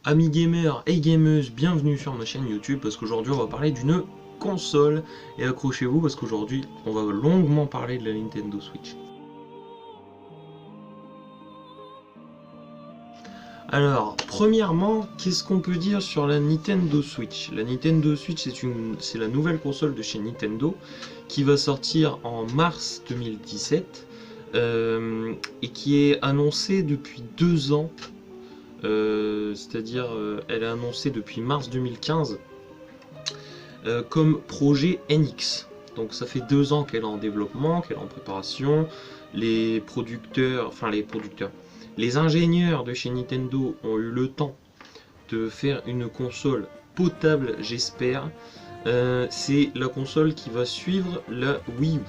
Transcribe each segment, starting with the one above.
Amis gamers et gameuses, bienvenue sur ma chaîne YouTube parce qu'aujourd'hui on va parler d'une console et accrochez-vous parce qu'aujourd'hui on va longuement parler de la Nintendo Switch. Alors, premièrement, qu'est-ce qu'on peut dire sur la Nintendo Switch? La Nintendo Switch c'est la nouvelle console de chez Nintendo qui va sortir en mars 2017 et qui est annoncée depuis 2 ans. C'est-à-dire elle est annoncée depuis mars 2015 comme projet NX. Donc ça fait 2 ans qu'elle est en développement, qu'elle est en préparation. Les ingénieurs de chez Nintendo ont eu le temps de faire une console potable, j'espère. C'est la console qui va suivre la Wii U.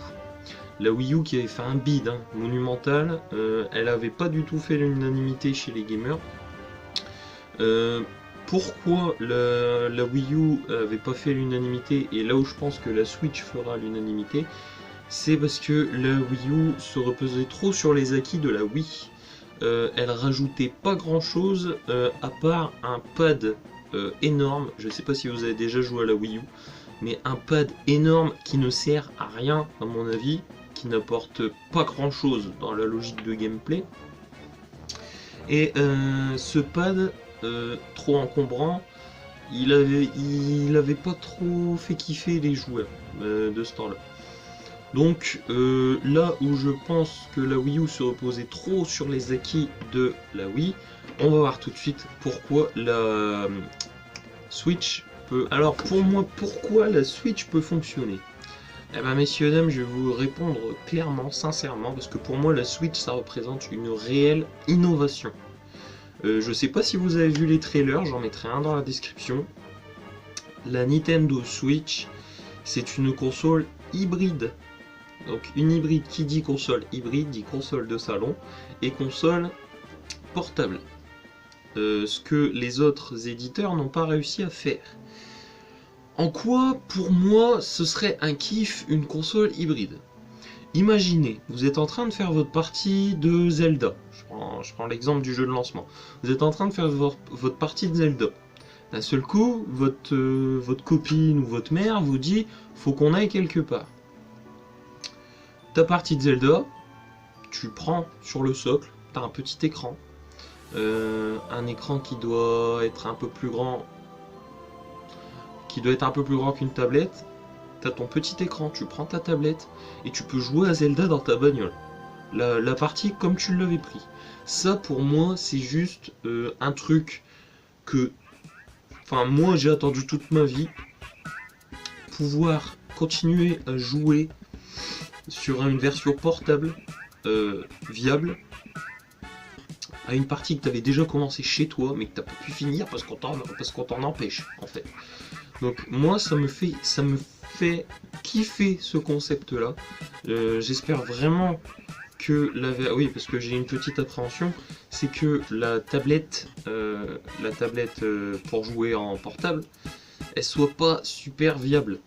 La Wii U qui avait fait un bid monumental. Elle avait pas du tout fait l'unanimité chez les gamers. Pourquoi la Wii U avait pas fait l'unanimité et là où je pense que la Switch fera l'unanimité, c'est parce que la Wii U se reposait trop sur les acquis de la Wii. Elle rajoutait pas grand chose à part un pad énorme. Je sais pas si vous avez déjà joué à la Wii U, mais un pad énorme qui ne sert à rien à mon avis, qui n'apporte pas grand chose dans la logique de gameplay. Et ce pad trop encombrant, il avait pas trop fait kiffer les joueurs de ce temps-là. Donc là où je pense que la Wii U se reposait trop sur les acquis de la Wii, on va voir tout de suite pourquoi la Switch peut... Alors pour moi, pourquoi la Switch peut fonctionner? Eh ben messieurs dames, je vais vous répondre clairement, sincèrement, parce que pour moi la Switch ça représente une réelle innovation. Je sais pas si vous avez vu les trailers, j'en mettrai un dans la description. La Nintendo Switch, c'est une console hybride. Donc une hybride, qui dit console hybride, dit console de salon et console portable. Ce que les autres éditeurs n'ont pas réussi à faire. En quoi, pour moi, ce serait un kiff une console hybride? Imaginez, vous êtes en train de faire votre partie de Zelda. Je prends l'exemple du jeu de lancement. Vous êtes en train de faire votre partie de Zelda. D'un seul coup, votre copine ou votre mère vous dit faut qu'on aille quelque part. Ta partie de Zelda, tu prends sur le socle, tu as un petit écran. Un écran qui doit être un peu plus grand. Qu'une tablette. T'as ton petit écran, tu prends ta tablette et tu peux jouer à Zelda dans ta bagnole. La partie comme tu l'avais pris. Ça pour moi c'est juste un truc que... Enfin moi j'ai attendu toute ma vie. Pouvoir continuer à jouer sur une version portable viable à une partie que tu avais déjà commencé chez toi mais que tu n'as pas pu finir parce qu'on t'en empêche en fait. Donc moi ça me fait kiffer ce concept là. J'espère vraiment que oui, parce que j'ai une petite appréhension, c'est que la tablette pour jouer en portable, elle soit pas super viable.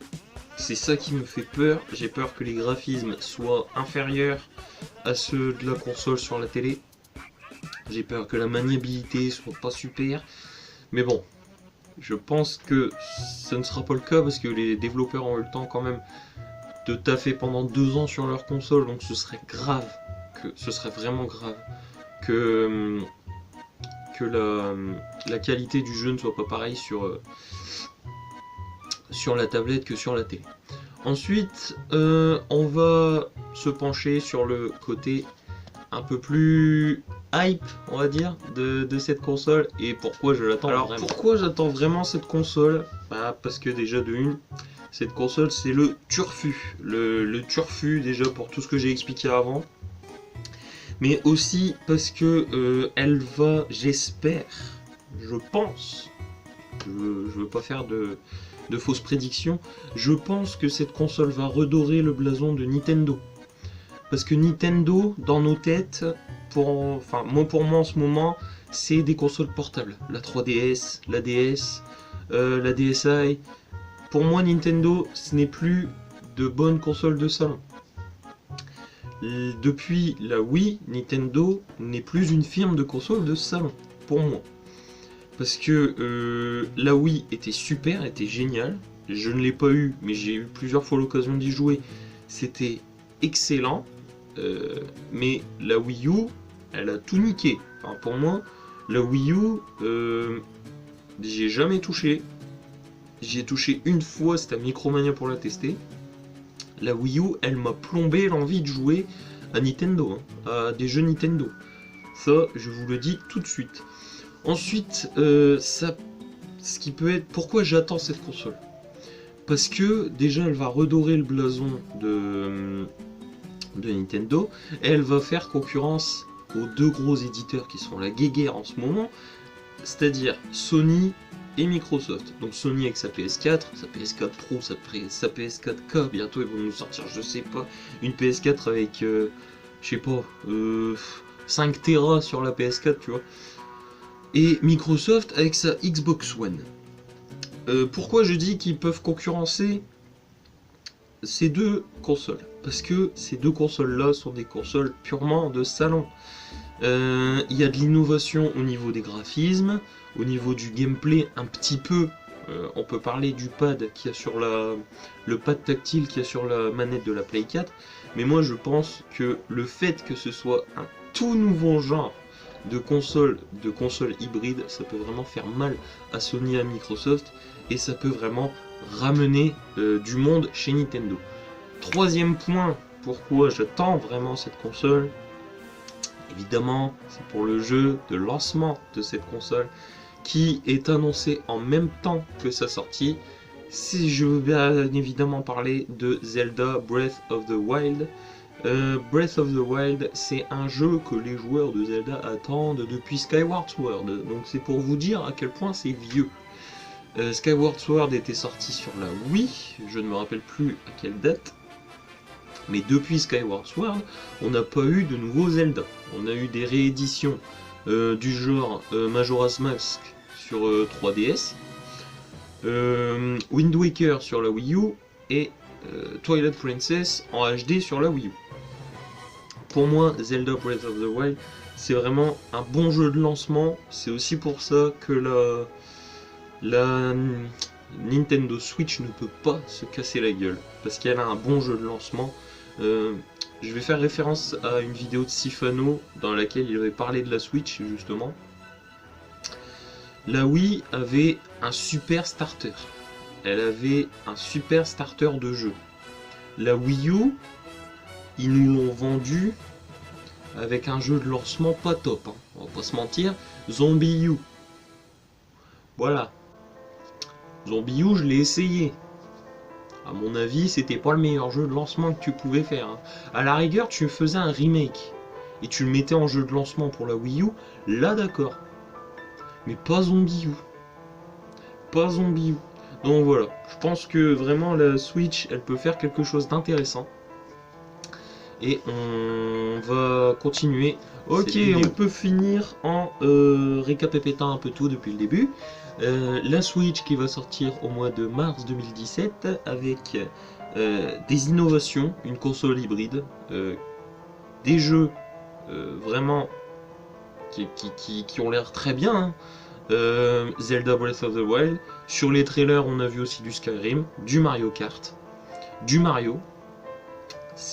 C'est ça qui me fait peur. J'ai peur que les graphismes soient inférieurs à ceux de la console sur la télé. J'ai peur que la maniabilité soit pas super. Mais bon, je pense que ça ne sera pas le cas parce que les développeurs ont eu le temps quand même de taffer pendant 2 ans sur leur console, donc ce serait vraiment grave que la qualité du jeu ne soit pas pareille sur la tablette que sur la télé. Ensuite, on va se pencher sur le côté un peu plus hype, on va dire, de cette console et pourquoi je l'attends vraiment. Alors pourquoi j'attends vraiment cette console? Parce que déjà de une, cette console c'est le turfu. Le turfu déjà pour tout ce que j'ai expliqué avant. Mais aussi parce que elle va, j'espère, je pense, je veux pas faire de fausses prédictions, je pense que cette console va redorer le blason de Nintendo. Parce que Nintendo, dans nos têtes, pour moi en ce moment, c'est des consoles portables. La 3DS, la DS, la DSi. Pour moi, Nintendo, ce n'est plus de bonnes consoles de salon. Depuis la Wii, Nintendo n'est plus une firme de consoles de salon, pour moi. parce que la Wii était super, était géniale. Je ne l'ai pas eu, mais j'ai eu plusieurs fois l'occasion d'y jouer. C'était excellent, mais la Wii U, elle a tout niqué. Enfin, pour moi, la Wii U, j'y ai jamais touché. J'y ai touché une fois, c'était à Micromania pour la tester. La Wii U, elle m'a plombé l'envie de jouer à Nintendo, hein, à des jeux Nintendo. Ça, je vous le dis tout de suite. Ensuite, ce qui peut être... Pourquoi j'attends cette console? Parce que déjà, elle va redorer le blason de Nintendo, et elle va faire concurrence aux deux gros éditeurs qui sont la guéguerre en ce moment, c'est-à-dire Sony et Microsoft. Donc Sony avec sa PS4, sa PS4 Pro, sa PS4K, bientôt ils vont nous sortir, je sais pas, une PS4 avec, je sais pas, 5 Tera sur la PS4, tu vois. Et Microsoft avec sa Xbox One. Pourquoi je dis qu'ils peuvent concurrencer ces deux consoles? Parce que ces deux consoles-là sont des consoles purement de salon. Il y a de l'innovation au niveau des graphismes, au niveau du gameplay un petit peu. On peut parler du pad qu'il y a sur le pad tactile qu'il y a sur la manette de la Play 4. Mais moi je pense que le fait que ce soit un tout nouveau genre de console hybride, ça peut vraiment faire mal à Sony et à Microsoft, et ça peut vraiment ramener du monde chez Nintendo. Troisième point, pourquoi j'attends vraiment cette console, évidemment, c'est pour le jeu de lancement de cette console qui est annoncé en même temps que sa sortie. Si je veux bien évidemment parler de Zelda Breath of the Wild. Breath of the Wild, c'est un jeu que les joueurs de Zelda attendent depuis Skyward Sword, donc c'est pour vous dire à quel point c'est vieux. Skyward Sword était sorti sur la Wii, je ne me rappelle plus à quelle date, mais depuis Skyward Sword, on n'a pas eu de nouveaux Zelda. On a eu des rééditions du genre Majora's Mask sur 3DS, Wind Waker sur la Wii U et Twilight Princess en HD sur la Wii U. Pour moi, Zelda Breath of the Wild, c'est vraiment un bon jeu de lancement. C'est aussi pour ça que la Nintendo Switch ne peut pas se casser la gueule, parce qu'elle a un bon jeu de lancement. Je vais faire référence à une vidéo de Sifano dans laquelle il avait parlé de la Switch justement. La Wii avait un super starter. Elle avait un super starter de jeu. La Wii U, ils nous l'ont vendu avec un jeu de lancement pas top, hein. On va pas se mentir, Zombie U. Voilà. Zombie U, je l'ai essayé. À mon avis, c'était pas le meilleur jeu de lancement que tu pouvais faire, hein. À la rigueur, tu faisais un remake et tu le mettais en jeu de lancement pour la Wii U, là d'accord. Mais pas Zombie U. Pas Zombie U. Donc voilà, je pense que vraiment la Switch, elle peut faire quelque chose d'intéressant. Et on va continuer. Ok, on peut finir en récapitulant un peu tout depuis le début. La Switch qui va sortir au mois de mars 2017 avec des innovations, une console hybride, des jeux vraiment qui ont l'air très bien, hein. Zelda Breath of the Wild. Sur les trailers, on a vu aussi du Skyrim, du Mario Kart, du Mario.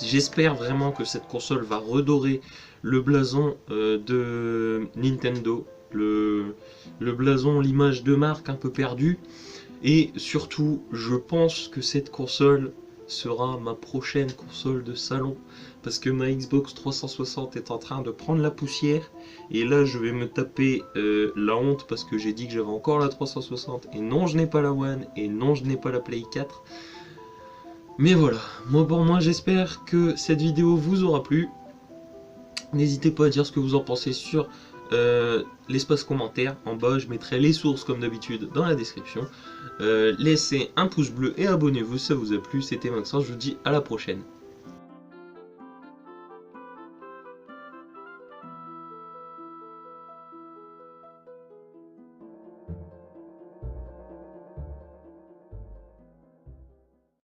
J'espère vraiment que cette console va redorer le blason de Nintendo, le blason, l'image de marque un peu perdue. Et surtout, je pense que cette console sera ma prochaine console de salon, parce que ma Xbox 360 est en train de prendre la poussière, et là je vais me taper la honte, parce que j'ai dit que j'avais encore la 360, et non je n'ai pas la One, et non je n'ai pas la Play 4. Mais voilà, pour moi j'espère que cette vidéo vous aura plu. N'hésitez pas à dire ce que vous en pensez sur l'espace commentaire. En bas je mettrai les sources comme d'habitude dans la description. Laissez un pouce bleu et abonnez-vous si ça vous a plu. C'était Maxence, je vous dis à la prochaine.